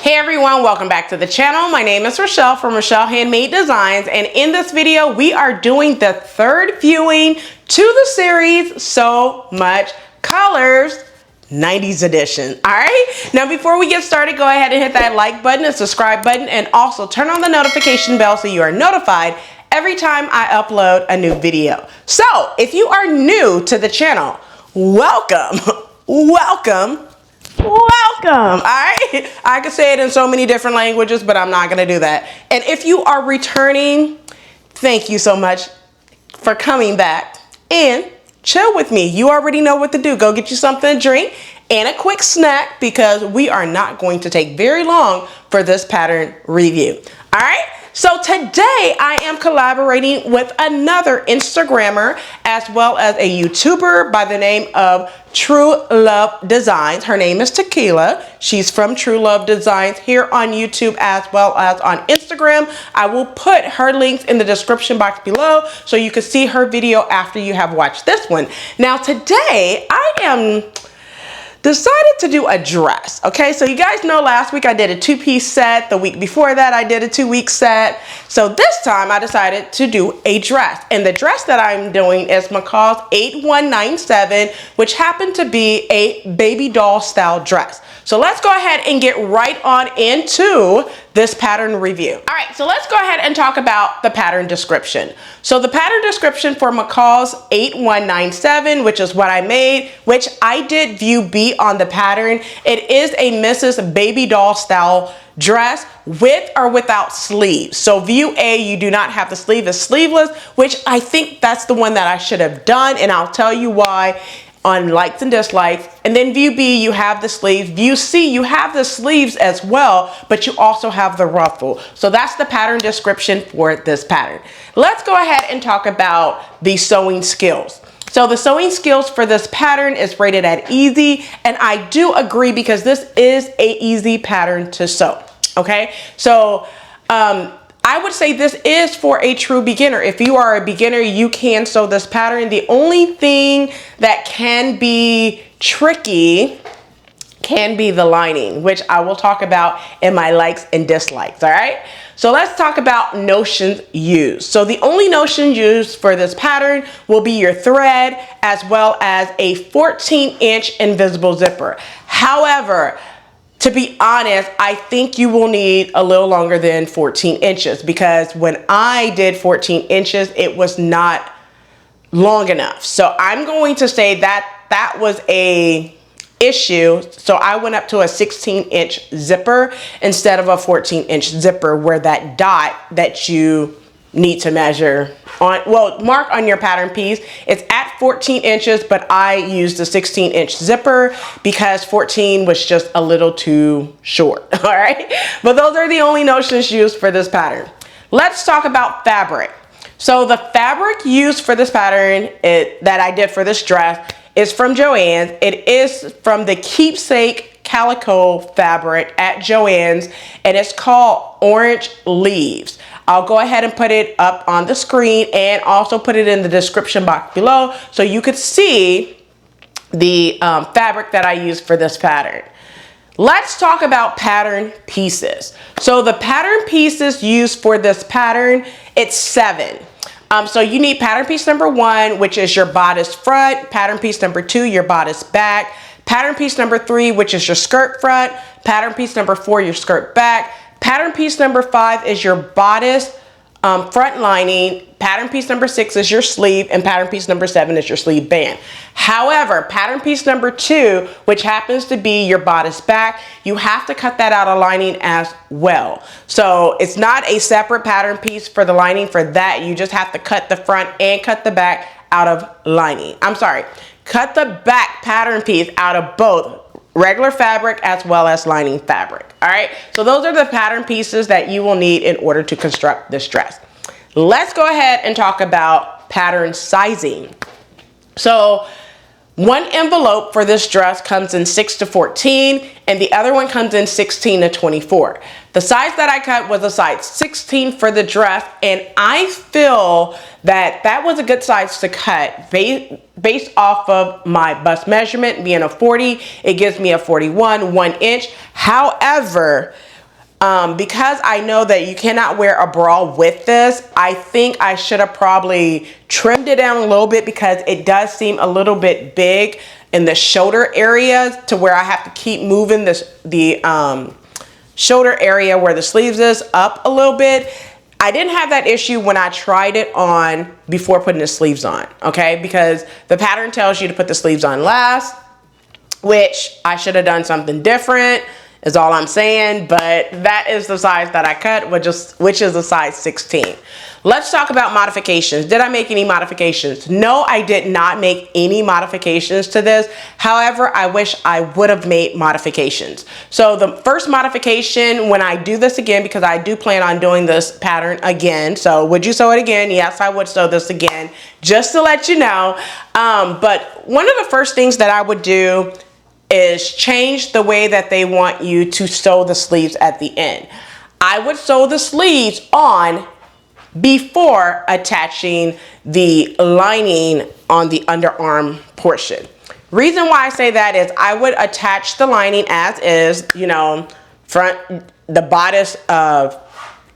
Hey everyone, welcome back to the channel. My name is Rochelle from Rochelle.Handmade.Designs, and in this video we are doing the third viewing to the series So Much Colors 90s edition. All right, now before we get started, go ahead and hit that like button and subscribe button, and also turn on the notification bell so you are notified every time I upload a new video. So if you are new to the channel, welcome. Welcome. All right, I could say it in so many different languages, but I'm not gonna do that. And if you are returning, thank you so much for coming back and chill with me. You already know what to do. Go get you something to drink and a quick snack, because we are not going to take very long for this pattern review. All right, so today I am collaborating with another Instagrammer as well as a YouTuber by the name of True Love Designs. Her name is Tequila. She's from True Love Designs here on YouTube as well as on Instagram. I will put her links in the description box below so you can see her video after you have watched this one. Now today I am decided to do a dress. Okay, so you guys know last week I did a two-piece set. The week before that I did a two-week set. So this time I decided to do a dress, and the dress that I'm doing is McCall's 8197, which happened to be a baby doll style dress. So let's go ahead and get right on into this pattern review. All right, so let's go ahead and talk about the pattern description. So the pattern description for McCall's 8197, which is what I made, which I did view B on the pattern. It is a Mrs. Baby Doll style dress with or without sleeves. So view A, you do not have the sleeve, it's sleeveless, which I think that's the one that I should have done, and I'll tell you why on likes and dislikes. And then view B, you have the sleeves. View C, you have the sleeves as well, but you also have the ruffle. So that's the pattern description for this pattern. Let's go ahead and talk about the sewing skills. So the sewing skills for this pattern is rated at easy, and I do agree because this is a easy pattern to sew. Okay, so I would say this is for a true beginner. If you are a beginner, you can sew this pattern. The only thing that can be tricky can be the lining, which I will talk about in my likes and dislikes. All right, so let's talk about notions used. So the only notion used for this pattern will be your thread as well as a 14-inch invisible zipper. However, to be honest, I think you will need a little longer than 14 inches, because when I did 14 inches, it was not long enough. So I'm going to say that that was a issue. So I went up to a 16-inch zipper instead of a 14-inch zipper, where that dot that you need to measure on, well, mark on your pattern piece, it's at 14 inches, but I used a 16-inch zipper because 14 was just a little too short. All right, but those are the only notions used for this pattern. Let's talk about fabric. So the fabric used for this pattern that I did for this dress is from Joann's. It is from the Keepsake Calico fabric at Joann's, and it's called Orange Leaves. I'll go ahead and put it up on the screen and also put it in the description box below so you could see the fabric that I used for this pattern. Let's talk about pattern pieces. So the pattern pieces used for this pattern, it's 7. So you need pattern piece number 1, which is your bodice front, pattern piece number 2, your bodice back, pattern piece number 3, which is your skirt front, pattern piece number 4, your skirt back, pattern piece number 5 is your bodice front lining, pattern piece number 6 is your sleeve, and pattern piece number 7 is your sleeve band. However, pattern piece number 2, which happens to be your bodice back, you have to cut that out of lining as well. So it's not a separate pattern piece for the lining for that. You just have to cut the front and cut the back out of lining. I'm sorry, cut the back pattern piece out of both regular fabric as well as lining fabric. All right, so those are the pattern pieces that you will need in order to construct this dress. Let's go ahead and talk about pattern sizing. So one envelope for this dress comes in 6 to 14, and the other one comes in 16 to 24. The size that I cut was a size 16 for the dress, and I feel that that was a good size to cut based off of my bust measurement being a 40. It gives me a 41, 1 inch. However, because I know that you cannot wear a bra with this, I think I should have probably trimmed it down a little bit because it does seem a little bit big in the shoulder area to where I have to keep moving the shoulder area where the sleeves is up a little bit. I didn't have that issue when I tried it on before putting the sleeves on, okay? Because the pattern tells you to put the sleeves on last, which I should have done something different, is all I'm saying, but that is the size that I cut, which is a size 16. Let's talk about modifications. Did I make any modifications? No, I did not make any modifications to this. However, I wish I would have made modifications. So the first modification, when I do this again, because I do plan on doing this pattern again. So would you sew it again? Yes, I would sew this again, just to let you know. But one of the first things that I would do is change the way that they want you to sew the sleeves at the end. I would sew the sleeves on before attaching the lining on the underarm portion. Reason why I say that is I would attach the lining as is, you know, the bodice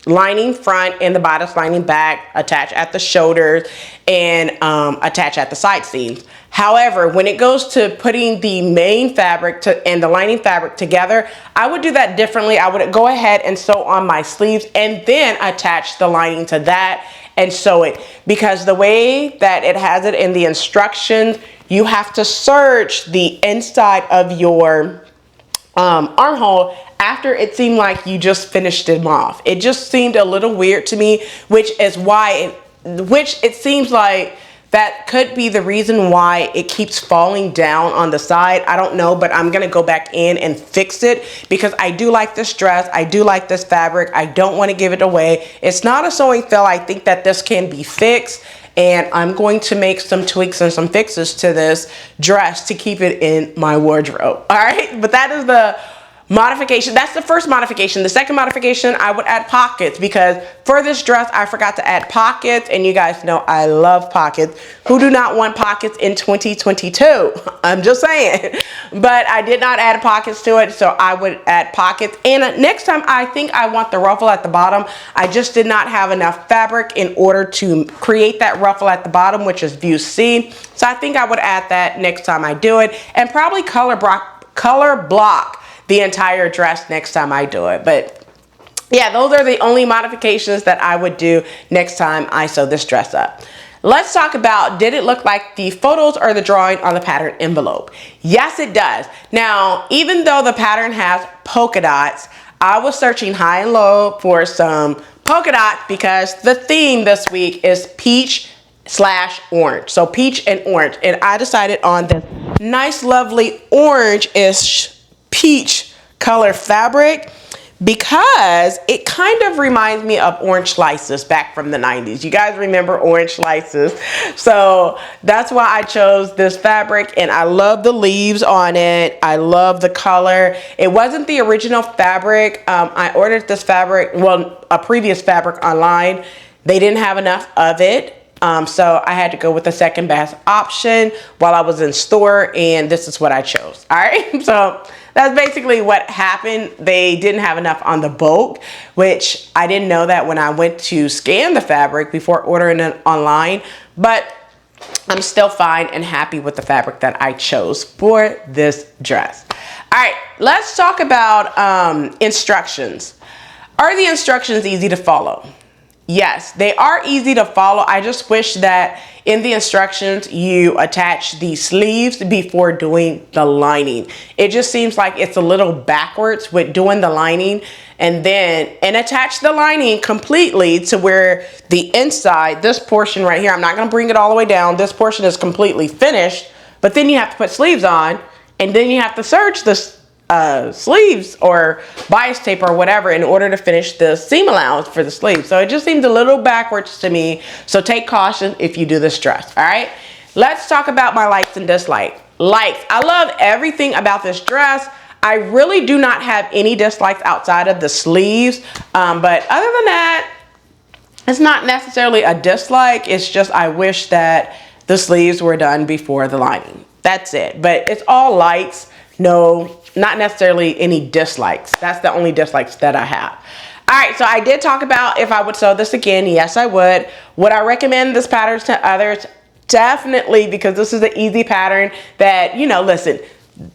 lining front and the bodice lining back, attach at the shoulders, and attach at the side seams. However, when it goes to putting the main fabric and the lining fabric together, I would do that differently. I would go ahead and sew on my sleeves and then attach the lining to that and sew it. Because the way that it has it in the instructions, you have to serge the inside of your armhole after it seemed like you just finished them off. It just seemed a little weird to me, which it seems like that could be the reason why it keeps falling down on the side. I don't know, but I'm gonna go back in and fix it because I do like this dress. I do like this fabric. I don't want to give it away. It's not a sewing fail. I think that this can be fixed, and I'm going to make some tweaks and some fixes to this dress to keep it in my wardrobe. All right, but that is the modification. That's the first modification. The second modification, I would add pockets, because for this dress I forgot to add pockets, and you guys know I love pockets. Who do not want pockets in 2022? I'm just saying. But I did not add pockets to it, so I would add pockets. And next time I think I want the ruffle at the bottom. I just did not have enough fabric in order to create that ruffle at the bottom, which is view C. So I think I would add that next time I do it, and probably color block the entire dress next time I do it. But yeah, those are the only modifications that I would do next time I sew this dress up. Let's talk about, did it look like the photos or the drawing on the pattern envelope? Yes, it does. Now, even though the pattern has polka dots, I was searching high and low for some polka dots because the theme this week is peach/orange. So peach and orange. And I decided on this nice, lovely orange-ish peach color fabric because it kind of reminds me of orange slices back from the 90s. You guys remember orange slices? So that's why I chose this fabric, and I love the leaves on it. I love the color. It wasn't the original fabric. I ordered this fabric, well, a previous fabric online. They didn't have enough of it. So I had to go with the second best option while I was in store, and this is what I chose. All right, so that's basically what happened. They didn't have enough on the bulk, which I didn't know that when I went to scan the fabric before ordering it online, but I'm still fine and happy with the fabric that I chose for this dress. All right, let's talk about instructions. Are the instructions easy to follow? Yes, they are easy to follow. I just wish that in the instructions you attach the sleeves before doing the lining. It just seems like it's a little backwards with doing the lining and attach the lining completely to where the inside, this portion right here, I'm not going to bring it all the way down. This portion is completely finished, but then you have to put sleeves on, and then you have to serge this sleeves or bias tape or whatever in order to finish the seam allowance for the sleeves. So it just seems a little backwards to me. So take caution if you do this dress. All right, let's talk about my likes and dislikes. Likes, I love everything about this dress. I really do not have any dislikes outside of the sleeves, but other than that, it's not necessarily a dislike. It's just I wish that the sleeves were done before the lining. That's it. But it's all likes, no not necessarily any dislikes. That's the only dislikes that I have. All right, so I did talk about if I would sew this again. Yes, I would. Would I recommend this pattern to others? Definitely, because this is an easy pattern that, you know, listen,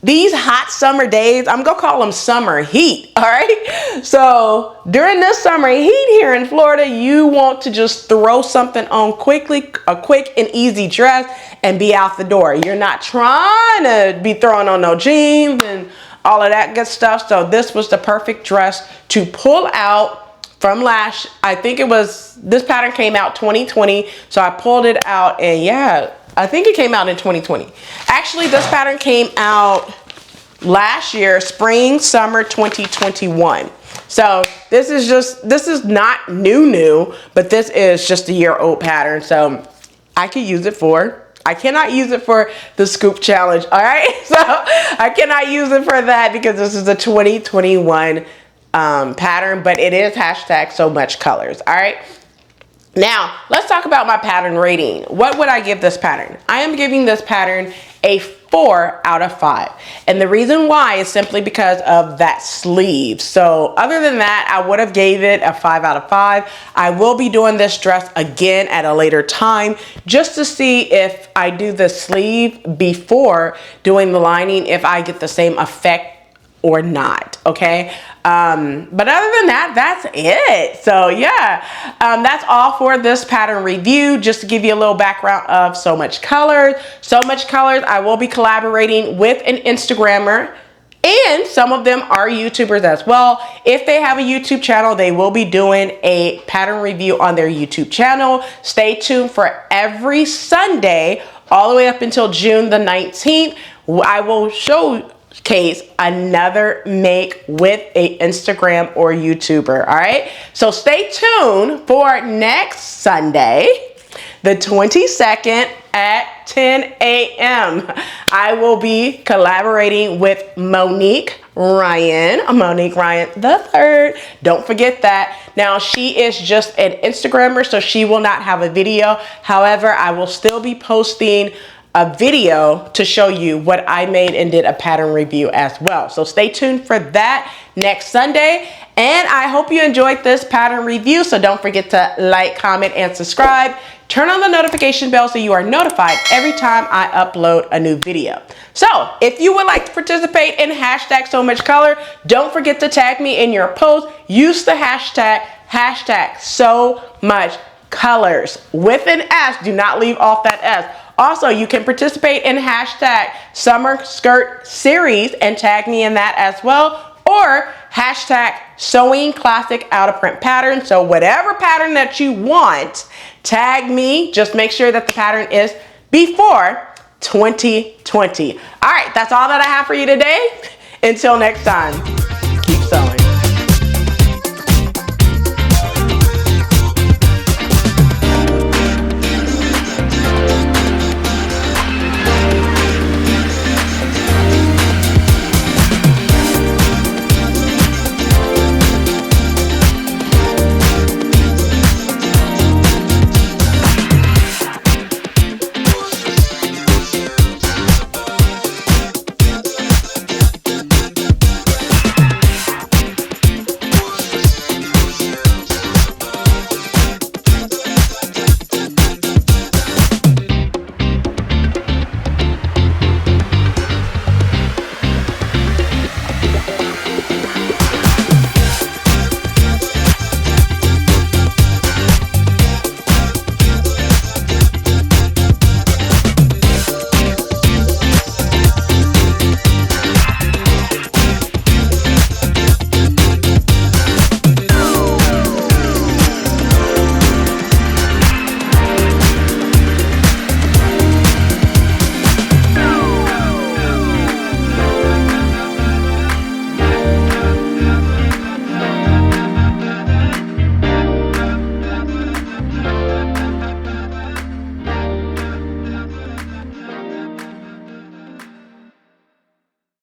these hot summer days, I'm gonna call them summer heat, all right? So during this summer heat here in Florida, you want to just throw something on quickly, a quick and easy dress, and be out the door. You're not trying to be throwing on no jeans and all of that good stuff. So this was the perfect dress to pull out from last, I think it was, this pattern came out 2020. So I pulled it out, and yeah, I think it came out in 2020. Actually, this pattern came out last year, spring, summer 2021. So this is not new, but this is just a year old pattern. So I could use it I cannot use it for the scoop challenge, all right? So I cannot use it for that because this is a 2021 pattern, but it is hashtag so much colors, all right? Now, let's talk about my pattern rating. What would I give this pattern? I am giving this pattern a 4 out of 5. And the reason why is simply because of that sleeve. So other than that, I would have gave it a 5 out of 5. I will be doing this dress again at a later time just to see if I do the sleeve before doing the lining, if I get the same effect or not, okay? But other than that, that's it. So yeah, that's all for this pattern review. Just to give you a little background of So Much Colors. So Much Colors, I will be collaborating with an Instagrammer, and some of them are YouTubers as well. If they have a YouTube channel, they will be doing a pattern review on their YouTube channel. Stay tuned for every Sunday all the way up until June the 19th. I will showcase another make with a Instagram or YouTuber, all right? So stay tuned for next Sunday, the 22nd at 10 a.m. I will be collaborating with Monique Ryan the third. Don't forget that. Now, she is just an Instagrammer, so she will not have a video. However, I will still be posting a video to show you what I made and did a pattern review as well. So stay tuned for that next Sunday. And I hope you enjoyed this pattern review. So don't forget to like, comment, and subscribe. Turn on the notification bell so you are notified every time I upload a new video. So if you would like to participate in hashtag So Much Color, don't forget to tag me in your post. Use the hashtag So Much Colors with an S. Do not leave off that S. Also, you can participate in hashtag Summer Skirt Series and tag me in that as well, or hashtag Sewing Classic Out of Print Pattern. So whatever pattern that you want, tag me. Just make sure that the pattern is before 2020. All right, that's all that I have for you today. Until next time, keep sewing.